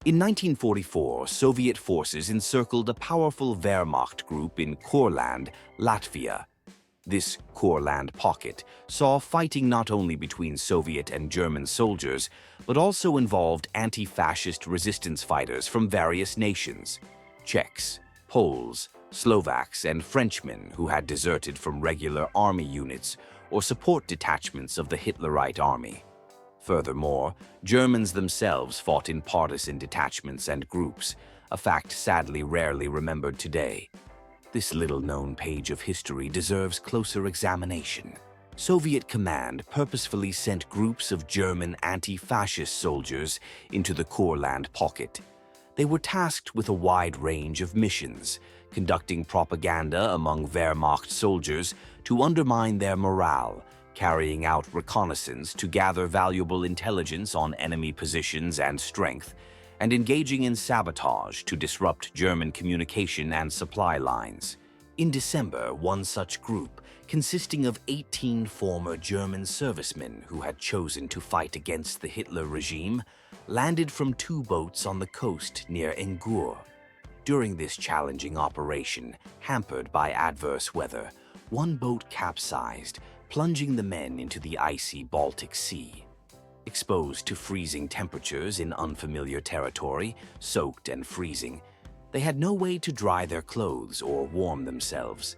In 1944, Soviet forces encircled a powerful Wehrmacht group in Kurland, Latvia. This Kurland pocket saw fighting not only between Soviet and German soldiers, but also involved anti-fascist resistance fighters from various nations: Czechs, Poles, Slovaks, and Frenchmen who had deserted from regular army units or support detachments of the Hitlerite army. Furthermore, Germans themselves fought in partisan detachments and groups, a fact sadly rarely remembered today. This little-known page of history deserves closer examination. Soviet command purposefully sent groups of German anti-fascist soldiers into the Kurland pocket. They were tasked with a wide range of missions, conducting propaganda among Wehrmacht soldiers to undermine their morale, carrying out reconnaissance to gather valuable intelligence on enemy positions and strength, and engaging in sabotage to disrupt German communication and supply lines. In December, one such group, consisting of 18 former German servicemen who had chosen to fight against the Hitler regime, landed from 2 boats on the coast near Engur. During this challenging operation, hampered by adverse weather, one boat capsized, plunging the men into the icy Baltic Sea. Exposed to freezing temperatures in unfamiliar territory, soaked and freezing, they had no way to dry their clothes or warm themselves.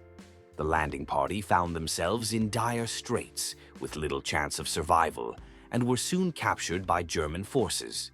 The landing party found themselves in dire straits, with little chance of survival, and were soon captured by German forces.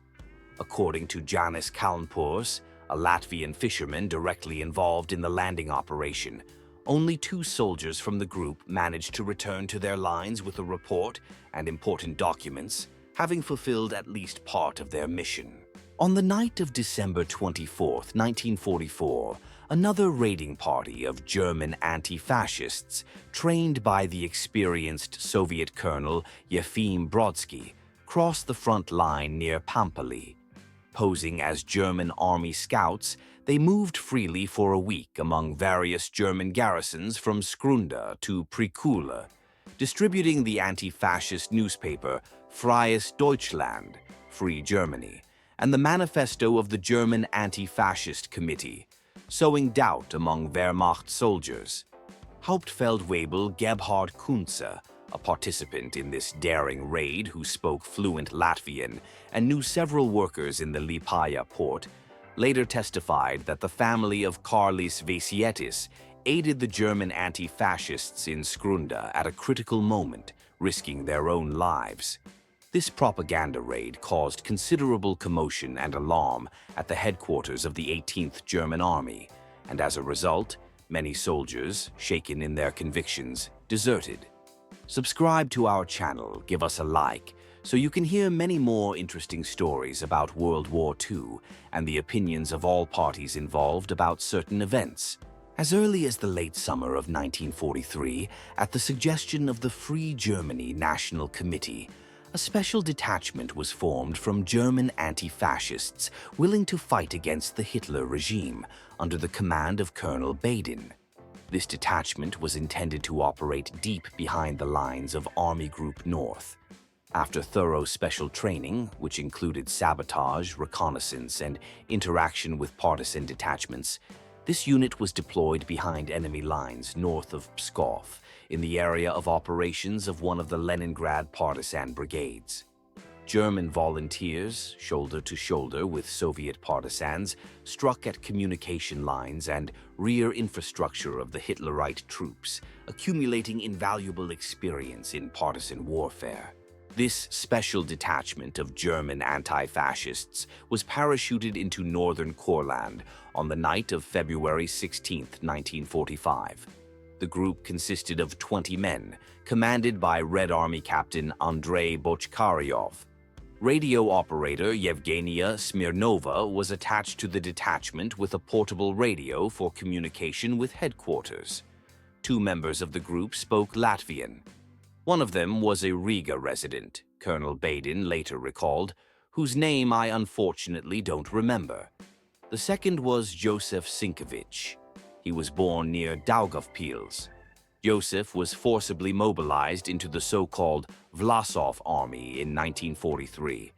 According to Janis Kalnpurs, a Latvian fisherman directly involved in the landing operation, only 2 soldiers from the group managed to return to their lines with a report and important documents, having fulfilled at least part of their mission. On the night of December 24, 1944, another raiding party of German anti-fascists, trained by the experienced Soviet colonel Yefim Brodsky, crossed the front line near Pampali. Posing as German army scouts, they moved freely for a week among various German garrisons from Skrunda to Prikula, distributing the anti-fascist newspaper Freies Deutschland, Free Germany, and the manifesto of the German Anti-Fascist Committee, sowing doubt among Wehrmacht soldiers. Hauptfeldwebel Gebhard Kunze, a participant in this daring raid who spoke fluent Latvian and knew several workers in the Liepāja port, later testified that the family of Kārlis Vēsietis aided the German anti-fascists in Skrunda at a critical moment, risking their own lives. This propaganda raid caused considerable commotion and alarm at the headquarters of the 18th German Army, and as a result, many soldiers, shaken in their convictions, deserted. Subscribe to our channel, give us a like, so you can hear many more interesting stories about World War II and the opinions of all parties involved about certain events. As early as the late summer of 1943, at the suggestion of the Free Germany National Committee, a special detachment was formed from German anti-fascists willing to fight against the Hitler regime under the command of Colonel Baden. This detachment was intended to operate deep behind the lines of Army Group North. After thorough special training, which included sabotage, reconnaissance, and interaction with partisan detachments, this unit was deployed behind enemy lines north of Pskov, in the area of operations of one of the Leningrad partisan brigades. German volunteers, shoulder to shoulder with Soviet partisans, struck at communication lines and rear infrastructure of the Hitlerite troops, accumulating invaluable experience in partisan warfare. This special detachment of German anti-fascists was parachuted into northern Kurland on the night of February 16, 1945. The group consisted of 20 men, commanded by Red Army Captain Andrei Bochkaryov. Radio operator Yevgenia Smirnova was attached to the detachment with a portable radio for communication with headquarters. 2 members of the group spoke Latvian. One of them was a Riga resident, Colonel Baden later recalled, whose name I unfortunately don't remember. The second was Josef Sinkovich. He was born near Daugavpils. Josef was forcibly mobilized into the so-called Vlasov Army in 1943.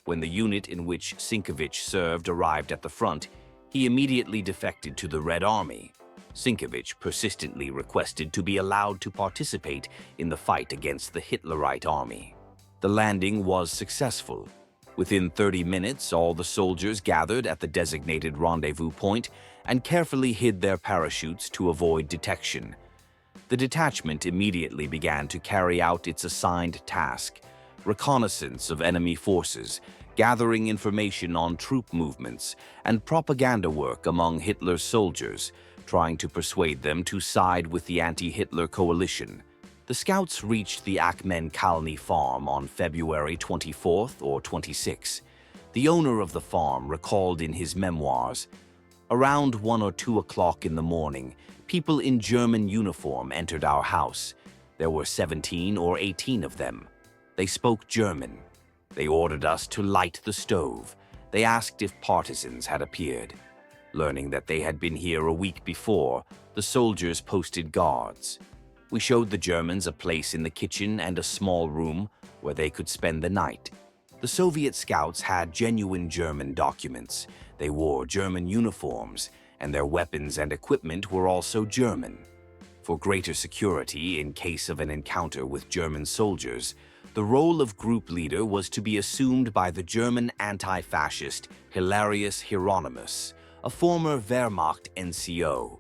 When the unit in which Sienkiewicz served arrived at the front, he immediately defected to the Red Army. Sienkiewicz persistently requested to be allowed to participate in the fight against the Hitlerite army. The landing was successful. Within 30 minutes, all the soldiers gathered at the designated rendezvous point and carefully hid their parachutes to avoid detection. The detachment immediately began to carry out its assigned task: reconnaissance of enemy forces, gathering information on troop movements, and propaganda work among Hitler's soldiers, trying to persuade them to side with the anti-Hitler coalition. The scouts reached the Akmen Kalni farm on February 24th or 26th. The owner of the farm recalled in his memoirs, "Around 1 or 2 o'clock in the morning, people in German uniform entered our house. There were 17 or 18 of them. They spoke German. They ordered us to light the stove. They asked if partisans had appeared. Learning that they had been here a week before, the soldiers posted guards. We showed the Germans a place in the kitchen and a small room where they could spend the night. The Soviet scouts had genuine German documents. They wore German uniforms, and their weapons and equipment were also German. For greater security in case of an encounter with German soldiers, the role of group leader was to be assumed by the German anti-fascist Hilarius Hieronymus, a former Wehrmacht NCO.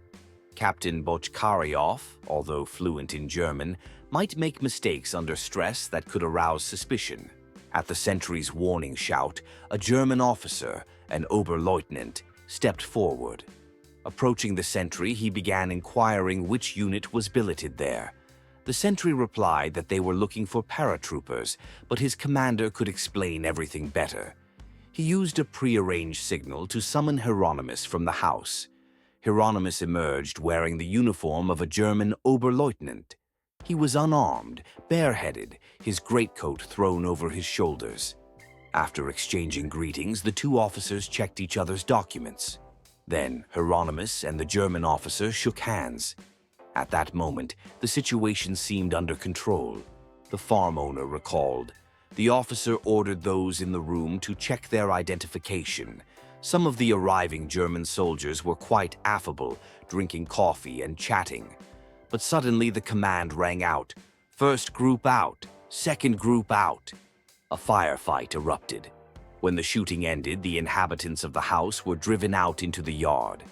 Captain Bochkaryov, although fluent in German, might make mistakes under stress that could arouse suspicion. At the sentry's warning shout, a German officer, an Oberleutnant, stepped forward. Approaching the sentry, he began inquiring which unit was billeted there. The sentry replied that they were looking for paratroopers, but his commander could explain everything better. He used a prearranged signal to summon Hieronymus from the house. Hieronymus emerged wearing the uniform of a German Oberleutnant. He was unarmed, bareheaded, his greatcoat thrown over his shoulders. After exchanging greetings, the two officers checked each other's documents. Then Hieronymus and the German officer shook hands. At that moment, the situation seemed under control. The farm owner recalled. The officer ordered those in the room to check their identification. Some of the arriving German soldiers were quite affable, drinking coffee and chatting. But suddenly the command rang out, "First group out, second group out." A firefight erupted. When the shooting ended, the inhabitants of the house were driven out into the yard.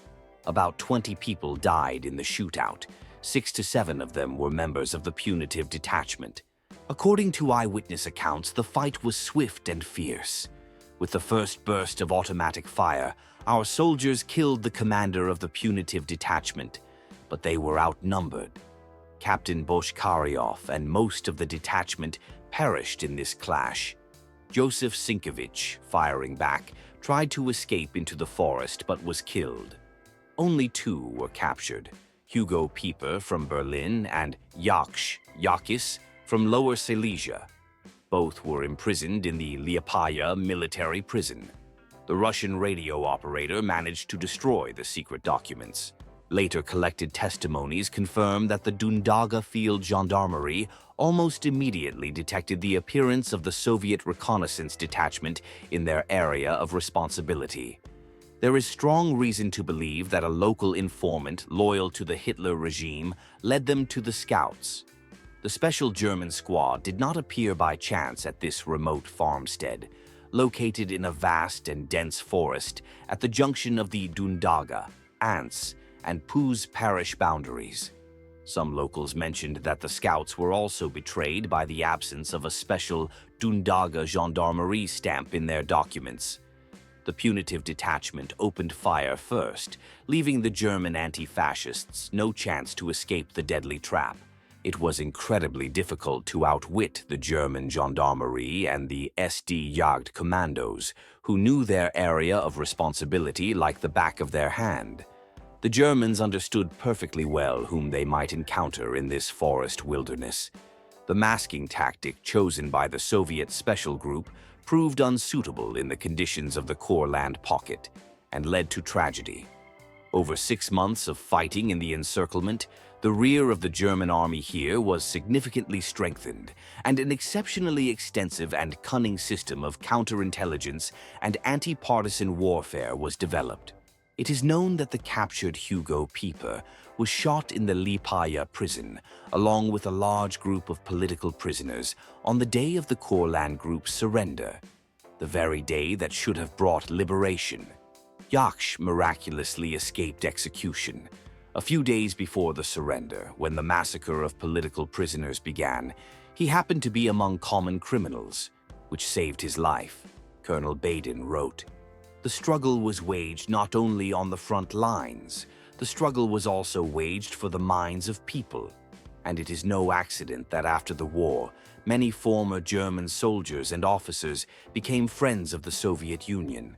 About 20 people died in the shootout. 6 to 7 of them were members of the punitive detachment. According to eyewitness accounts, the fight was swift and fierce. With the first burst of automatic fire, our soldiers killed the commander of the punitive detachment, but they were outnumbered. Captain Bochkaryov and most of the detachment perished in this clash. Joseph Sienkiewicz, firing back, tried to escape into the forest but was killed. Only 2 were captured, Hugo Pieper from Berlin and Yakis from Lower Silesia. Both were imprisoned in the Liepaja military prison. The Russian radio operator managed to destroy the secret documents. Later collected testimonies confirmed that the Dundaga Field Gendarmerie almost immediately detected the appearance of the Soviet reconnaissance detachment in their area of responsibility. There is strong reason to believe that a local informant loyal to the Hitler regime led them to the scouts. The special German squad did not appear by chance at this remote farmstead, located in a vast and dense forest at the junction of the Dundaga, Ants, and Puz parish boundaries. Some locals mentioned that the scouts were also betrayed by the absence of a special Dundaga gendarmerie stamp in their documents. The punitive detachment opened fire first, leaving the German anti-fascists no chance to escape the deadly trap. It was incredibly difficult to outwit the German gendarmerie and the SD Jagd commandos, who knew their area of responsibility like the back of their hand. The Germans understood perfectly well whom they might encounter in this forest wilderness. The masking tactic chosen by the Soviet special group proved unsuitable in the conditions of the Kurland pocket and led to tragedy. Over 6 months of fighting in the encirclement, the rear of the German army here was significantly strengthened, and an exceptionally extensive and cunning system of counterintelligence and anti-partisan warfare was developed. It is known that the captured Hugo Pieper was shot in the Liepāja prison, along with a large group of political prisoners, on the day of the Kurland group's surrender, the very day that should have brought liberation. Yaksh miraculously escaped execution. A few days before the surrender, when the massacre of political prisoners began, he happened to be among common criminals, which saved his life, Colonel Baden wrote. The struggle was waged not only on the front lines, the struggle was also waged for the minds of people. And it is no accident that after the war, many former German soldiers and officers became friends of the Soviet Union.